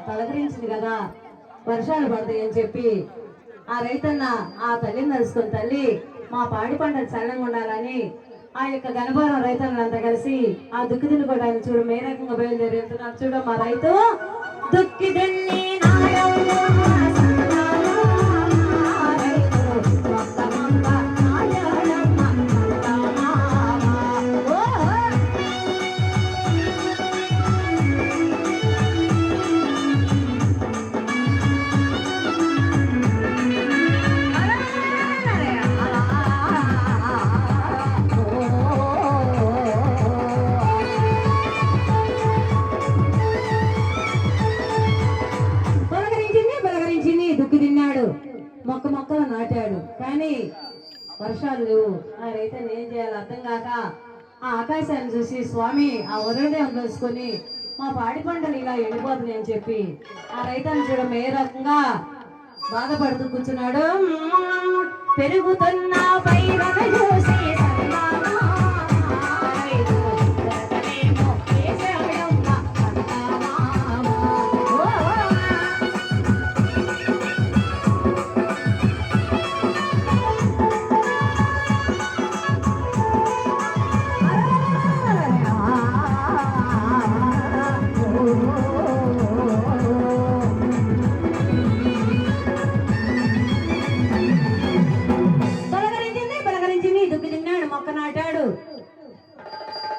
తలకరించింది కదా, వర్షాలు పడతాయని చెప్పి ఆ రైతన్న ఆ తల్లిని తలుసుకుని, తల్లి మా పాడి పంటలు చల్లంగా ఉండాలని ఆ యొక్క గణభారం రైతన్నంతా కలిసి ఆ దుక్కి దున్నుకోవడానికి చూడు ఏ రకంగా బయలుదేరి వెళ్తున్నారు. చూడు మా రైతు దుక్కి దున్ని మొక్కలు నాటాడు. కానీ వర్షాలు లేవు. ఆ రైతుని ఏం చేయాలో అర్థం కాక ఆ ఆకాశాన్ని చూసి, స్వామి ఆ వరుణదేవం తెలుసుకొని మా పాడి పంటలు ఇలా ఎండిపోతున్నాయి అని చెప్పి ఆ రైతుని చూడడం ఏ రకంగా బాధపడుతూ కూర్చున్నాడు. పెరుగుతున్న పైరను చూసి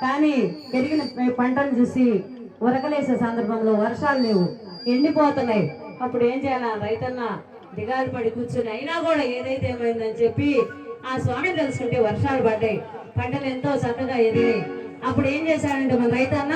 కానీ పెరిగిన పంటలు చూసి ఉరకలేసే సందర్భంలో వర్షాలు లేవు, ఎండిపోతున్నాయి. అప్పుడు ఏం చేయాలి? రైతన్న దిగాలు పడి కూర్చుని అయినా కూడా ఏదైతే ఏమైందని చెప్పి ఆ స్వామిని తెలుసుకుంటే వర్షాలు పడ్డాయి, పంటలు ఎంతో చక్కగా ఎదిగాయి. అప్పుడు ఏం చేశాడంటే మన రైతన్న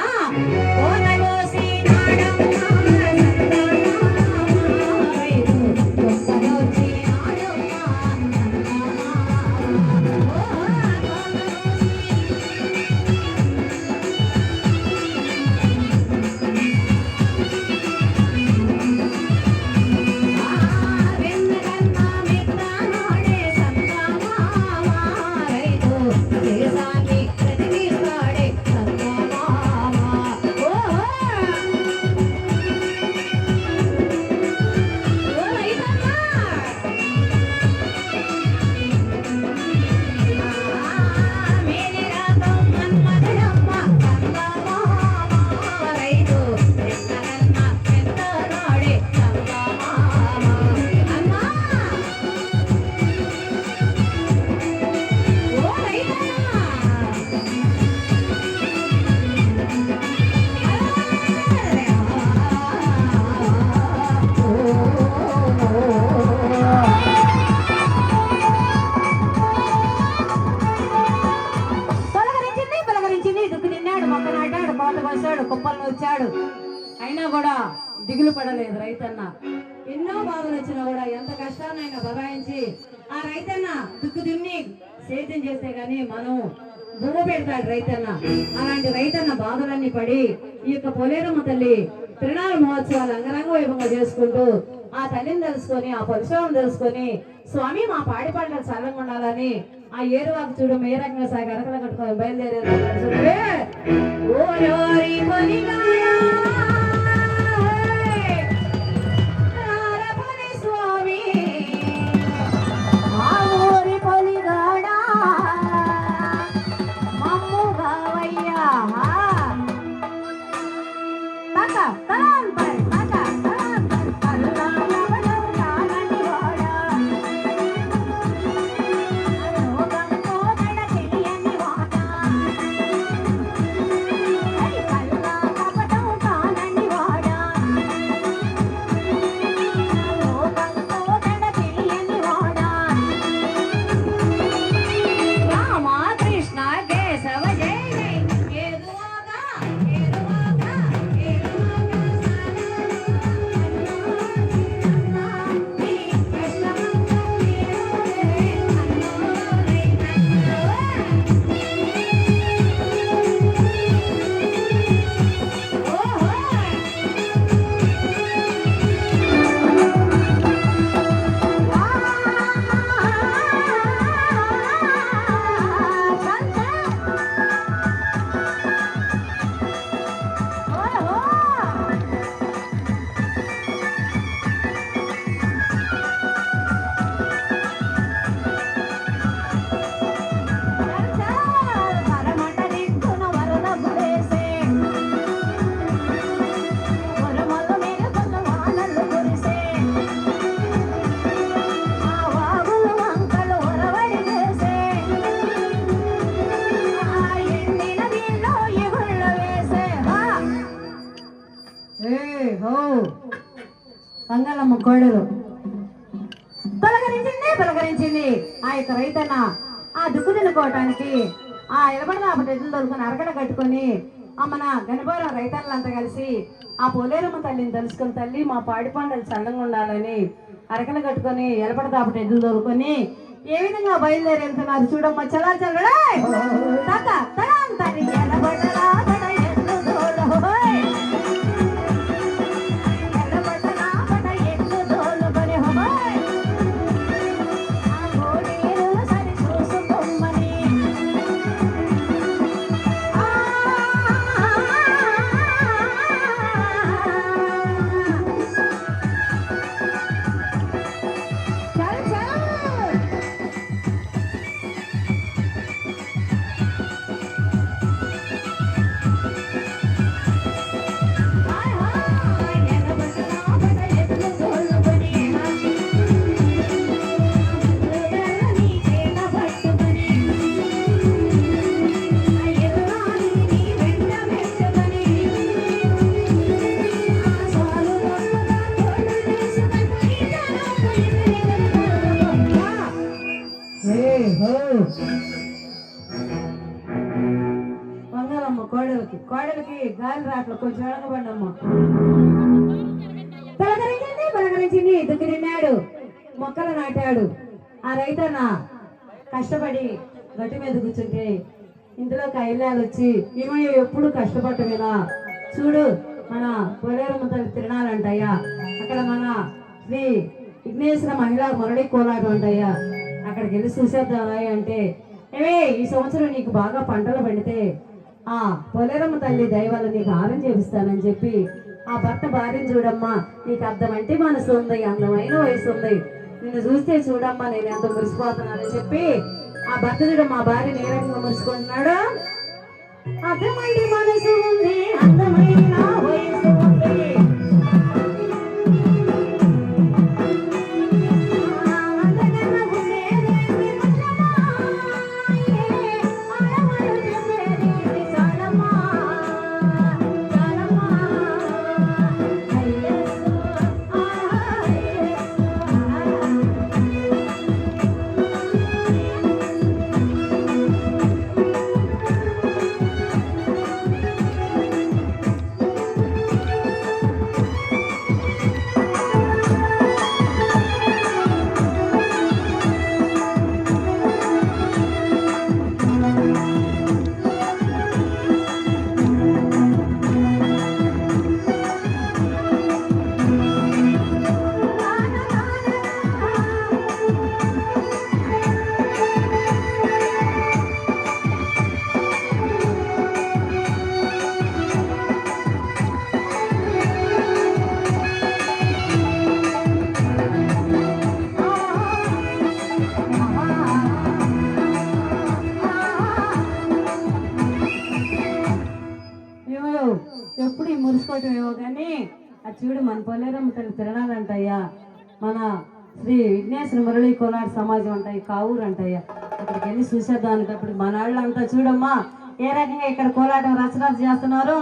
కుప్పలను వచ్చాడు. అయినా కూడా దిగులు పడలేదు రైతన్న. ఎన్నో బాధలు వచ్చినా కూడా ఎంత కష్టాన్నైనా బరాయించి ఆ రైతన్న దుక్కు దున్ని సేద్యం చేస్తే గాని మనం భూమ పెడతాడు రైతన్న. అలాంటి రైతన్న బాధలన్నీ పడి ఈ యొక్క పొలేరమ్మ తల్లి తిరునాళ్ళ మహోత్సవాలు అంగరంగ వైభవంగా చేసుకుంటూ ఆ తల్లిని తెలుసుకొని ఆ పరిశ్రమను తెలుసుకొని, స్వామి మా పాడి పంటలు చల్లంగా ఉండాలని ఆ ఏరువాకు చూడు ఏ రకంగా సాగి అరకల కట్టుకొని బయలుదేరేది. మంగళమ్మ కోడలు పలకరించింది ఆ యొక్క రైతన్న ఆ దుక్కు తినుకోవటానికి ఆ ఎలబడదాపటి ఎడ్లు తోలుకొని అరగడ కట్టుకొని మన గణపవరం రైతన్నులంతా కలిసి ఆ పోలేరమ్మ తల్లిని తెలుసుకుని తల్లి మా పాడి పంటలు చల్లంగా ఉండాలని అరకలు కట్టుకొని ఎలబడదాపటి ఎడ్లు తోలుకొని ఏ విధంగా బయలుదేరి వెళ్తున్నారు చూడమ్మా చలా చల్లడా మంగళమ్మ కోడలికి గాలి రాట్లు కొంచెం వెనకబడినమ్మ పలకరించింది దుక్కి తిన్నాడు మొక్కలు నాటాడు ఆ రైతన్న కష్టపడి గట్టి మీద కూర్చుంటే ఇందులో కైలాలు వచ్చి ఏమో ఎప్పుడు కష్టపడటమేనా చూడు మన పొలేరమ్మ తల్లి తిరణాలంటయ్యా అక్కడ మన శ్రీ విఘ్నేశ్వర మహిళా మురళి కోలాటం అంటయ్యా అక్కడికి వెళ్ళి చూసేద్దామా అంటే ఏమే ఈ సంవత్సరం నీకు బాగా పంటలు పండితే ఆ పొలేరమ్మ తల్లి దయవల్ల నీకు ఆరం చేపిస్తానని చెప్పి ఆ భర్త భార్యను చూడమ్మా నీకు అర్థమంటే మనసు ఉంది అందమైన వయసు ఉంది నిన్ను చూస్తే చూడమ్మా నేను ఎంత మురిసిపోతున్నానని చెప్పి ఆ భర్త చూడమ్మా భార్య ఏ రకంగా మురిసికుంటున్నాడు అర్థమంటే మనసు ఉంది అందమైన వయసు ఉంది ఎప్పుడు ఈ మురిసిపోవటం ఏమో కానీ అది చూడు మన పొలేరమ్మ తల్లి తిరణాలంటయ్యా మన శ్రీ విఘ్నేశ్వర మురళి కోలాడు సమాజం అంటాయి కావూరు అంటయ్యా అక్కడికి వెళ్ళి చూసేద్దాం అనేటప్పుడు మన వాళ్ళంతా చూడమ్మా ఏ రకంగా ఇక్కడ కోలాటం రచన చేస్తున్నారు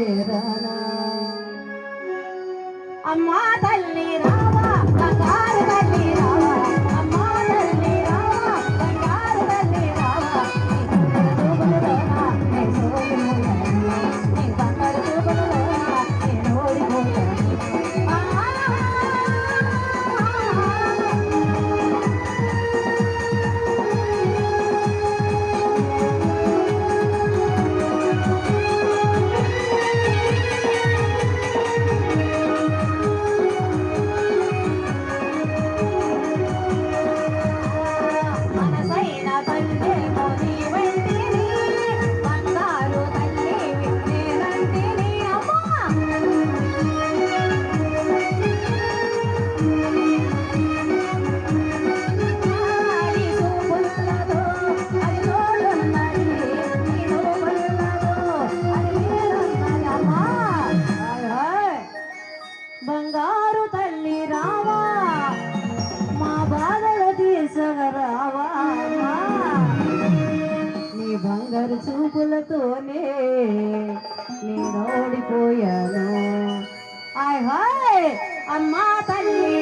చేరానా అమ్మా తల్లి రావా బంగారు తల్లి రావా అమ్మా తల్లి రావా బంగారు తల్లి రావా నీ బంగారు చూపులలోనా నేను ఓడిపోయాను బంగారు తల్లి రావా మా బాధలు తీసగరావా నీ బంగారు చూపులతోనే నేను ఓడిపోయాను హాయ్ హాయ్ అమ్మా తల్లి